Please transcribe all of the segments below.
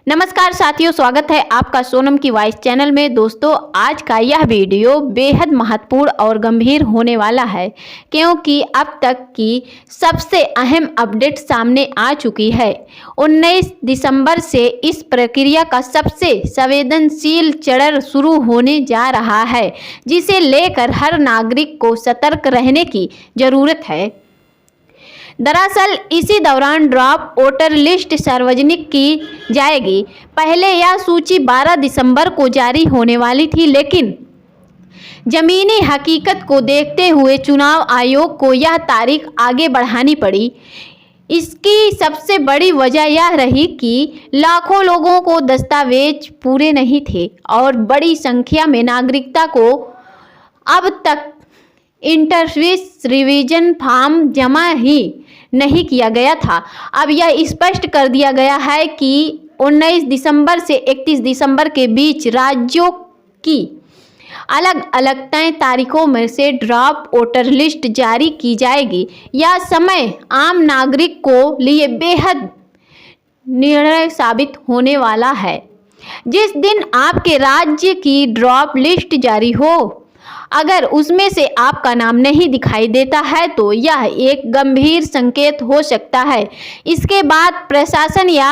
नमस्कार साथियों, स्वागत है आपका सोनम की वॉइस चैनल में। दोस्तों, आज का यह वीडियो बेहद महत्वपूर्ण और गंभीर होने वाला है, क्योंकि अब तक की सबसे अहम अपडेट सामने आ चुकी है। 19 दिसंबर से इस प्रक्रिया का सबसे संवेदनशील चरण शुरू होने जा रहा है, जिसे लेकर हर नागरिक को सतर्क रहने की जरूरत है। दरअसल इसी दौरान ड्राफ्ट वोटर लिस्ट सार्वजनिक की जाएगी। पहले यह सूची 12 दिसंबर को जारी होने वाली थी, लेकिन जमीनी हकीकत को देखते हुए चुनाव आयोग को यह तारीख आगे बढ़ानी पड़ी। इसकी सबसे बड़ी वजह यह रही कि लाखों लोगों को दस्तावेज पूरे नहीं थे और बड़ी संख्या में नागरिकता को अब तक इंटरविस रिवीजन फॉर्म जमा ही नहीं किया गया था। अब यह स्पष्ट कर दिया गया है कि 19 दिसंबर से 31 दिसंबर के बीच राज्यों की अलग अलग तय तारीखों में से ड्राफ्ट वोटर लिस्ट जारी की जाएगी। यह समय आम नागरिक को लिए बेहद निर्णय साबित होने वाला है। जिस दिन आपके राज्य की ड्राफ्ट लिस्ट जारी हो, अगर उसमें से आपका नाम नहीं दिखाई देता है तो यह एक गंभीर संकेत हो सकता है। इसके बाद प्रशासन या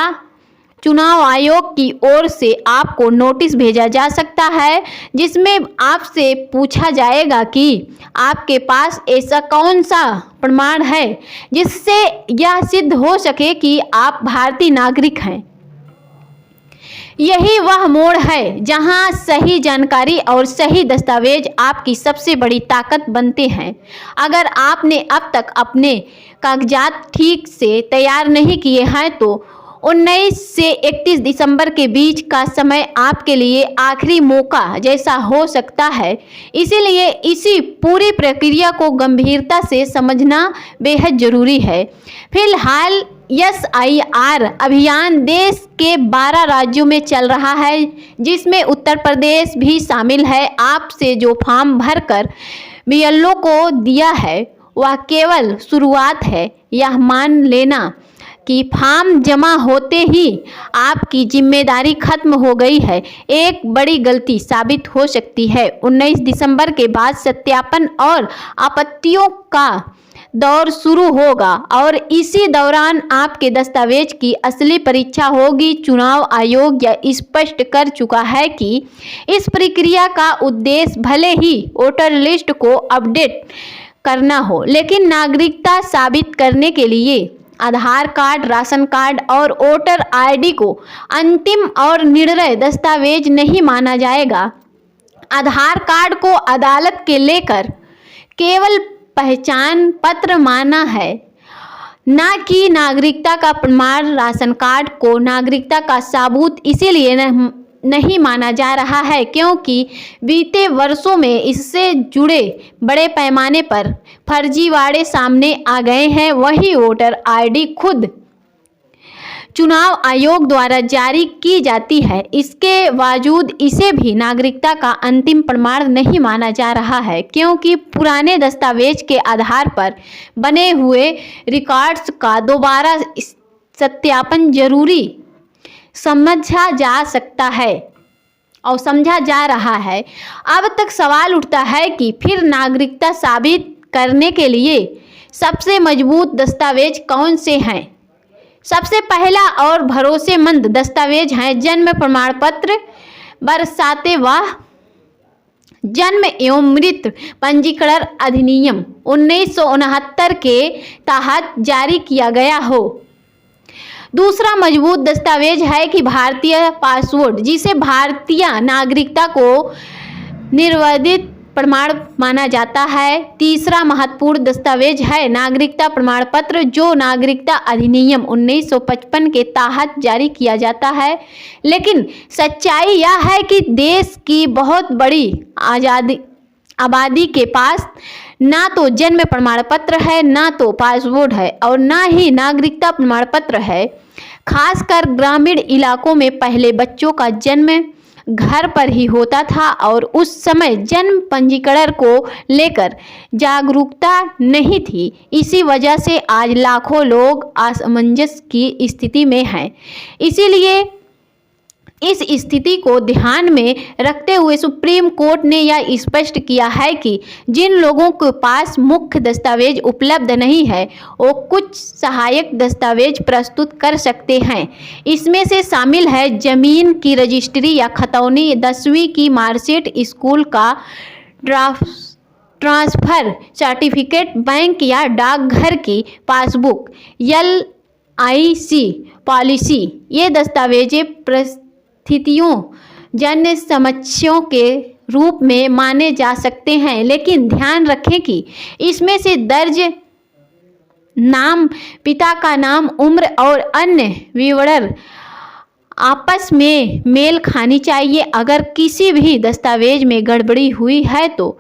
चुनाव आयोग की ओर से आपको नोटिस भेजा जा सकता है, जिसमें आपसे पूछा जाएगा कि आपके पास ऐसा कौन सा प्रमाण है जिससे यह सिद्ध हो सके कि आप भारतीय नागरिक हैं। यही वह मोड़ है जहां सही जानकारी और सही दस्तावेज आपकी सबसे बड़ी ताकत बनते हैं। अगर आपने अब तक अपने कागजात ठीक से तैयार नहीं किए हैं तो 19 से 31 दिसंबर के बीच का समय आपके लिए आखिरी मौका जैसा हो सकता है। इसीलिए इसी पूरी प्रक्रिया को गंभीरता से समझना बेहद जरूरी है। फिलहाल SIR अभियान देश के 12 राज्यों में चल रहा है, जिसमें उत्तर प्रदेश भी शामिल है। आपसे जो फॉर्म भरकर BLO को दिया है वह केवल शुरुआत है। यह मान लेना कि फॉर्म जमा होते ही आपकी जिम्मेदारी खत्म हो गई है, एक बड़ी गलती साबित हो सकती है। 19 दिसंबर के बाद सत्यापन और आपत्तियों का दौर शुरू होगा और इसी दौरान आपके दस्तावेज की असली परीक्षा होगी। चुनाव आयोग यह स्पष्ट कर चुका है कि इस प्रक्रिया का उद्देश्य भले ही वोटर लिस्ट को अपडेट करना हो, लेकिन नागरिकता साबित करने के लिए आधार कार्ड, राशन कार्ड और वोटर ID को अंतिम और निर्णय दस्तावेज नहीं माना जाएगा। आधार कार्ड को अदालत के लेकर केवल पहचान पत्र माना है, न कि नागरिकता का प्रमाण। राशन कार्ड को नागरिकता का सबूत इसीलिए नहीं माना जा रहा है क्योंकि बीते वर्षों में इससे जुड़े बड़े पैमाने पर फर्जीवाड़े सामने आ गए हैं। वही वोटर ID खुद चुनाव आयोग द्वारा जारी की जाती है, इसके बावजूद इसे भी नागरिकता का अंतिम प्रमाण नहीं माना जा रहा है, क्योंकि पुराने दस्तावेज के आधार पर बने हुए रिकॉर्ड्स का दोबारा सत्यापन जरूरी समझा जा सकता है और समझा जा रहा है। अब तक सवाल उठता है कि फिर नागरिकता साबित करने के लिए सबसे मजबूत दस्तावेज कौन से हैं। सबसे पहला और भरोसेमंद दस्तावेज है जन्म प्रमाण पत्र। बरसाते व जन्म एवं मृत्यु पंजीकरण अधिनियम 1969 के तहत जारी किया गया हो। दूसरा मजबूत दस्तावेज है कि भारतीय पासपोर्ट, जिसे भारतीय नागरिकता को निर्वाधित प्रमाण माना जाता है। तीसरा महत्वपूर्ण दस्तावेज है नागरिकता प्रमाण पत्र, जो नागरिकता अधिनियम 1955 के तहत जारी किया जाता है। लेकिन सच्चाई यह है कि देश की बहुत बड़ी आबादी के पास ना तो जन्म प्रमाण पत्र है, ना तो पासपोर्ट है और ना ही नागरिकता प्रमाण पत्र है। खासकर ग्रामीण इलाकों में पहले बच्चों का जन्म घर पर ही होता था और उस समय जन्म पंजीकरण को लेकर जागरूकता नहीं थी। इसी वजह से आज लाखों लोग असमंजस की स्थिति में हैं। इसीलिए इस स्थिति को ध्यान में रखते हुए सुप्रीम कोर्ट ने यह स्पष्ट किया है कि जिन लोगों के पास मुख्य दस्तावेज उपलब्ध नहीं है वो कुछ सहायक दस्तावेज प्रस्तुत कर सकते हैं। इसमें से शामिल है जमीन की रजिस्ट्री या खतौनी, 10वीं की मार्कशीट, स्कूल का ट्रांसफर सर्टिफिकेट, बैंक या डाकघर की पासबुक, LIC पॉलिसी। ये दस्तावेजें परिस्थितियों जन्य समस्याओं के रूप में माने जा सकते हैं, लेकिन ध्यान रखें कि इसमें से दर्ज नाम, पिता का नाम, उम्र और अन्य विवरण आपस में मेल खानी चाहिए। अगर किसी भी दस्तावेज में गड़बड़ी हुई है तो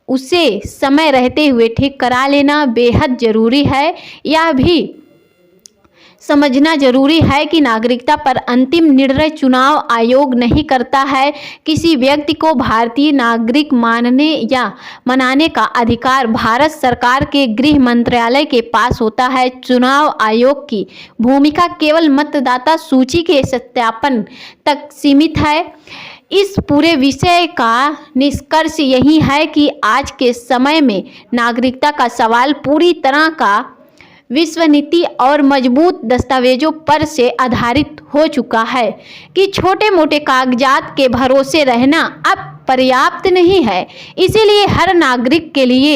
उसे समय रहते हुए ठीक करा लेना बेहद ज़रूरी है। यह भी समझना जरूरी है कि नागरिकता पर अंतिम निर्णय चुनाव आयोग नहीं करता है। किसी व्यक्ति को भारतीय नागरिक मानने या मनाने का अधिकार भारत सरकार के गृह मंत्रालय के पास होता है। चुनाव आयोग की भूमिका केवल मतदाता सूची के सत्यापन तक सीमित है। इस पूरे विषय का निष्कर्ष यही है कि आज के समय में नागरिकता का सवाल पूरी तरह का विश्व नीति और मजबूत दस्तावेजों पर से आधारित हो चुका है कि छोटे मोटे कागजात के भरोसे रहना अब पर्याप्त नहीं है। इसीलिए हर नागरिक के लिए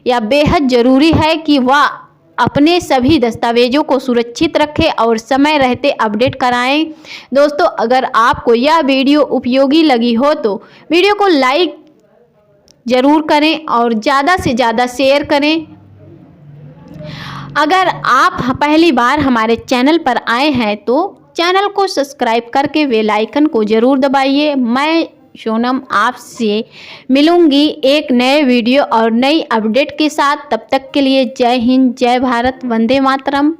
यह बेहद ज़रूरी है कि वह अपने सभी दस्तावेजों को सुरक्षित रखें और समय रहते अपडेट कराएं। दोस्तों, अगर आपको यह वीडियो उपयोगी लगी हो तो वीडियो को लाइक ज़रूर करें और ज़्यादा से ज़्यादा शेयर करें। अगर आप पहली बार हमारे चैनल पर आए हैं तो चैनल को सब्सक्राइब करके बेल आइकन को ज़रूर दबाइए। मैं सोनम आपसे मिलूंगी एक नए वीडियो और नई अपडेट के साथ। तब तक के लिए जय हिंद, जय भारत, वंदे मातरम।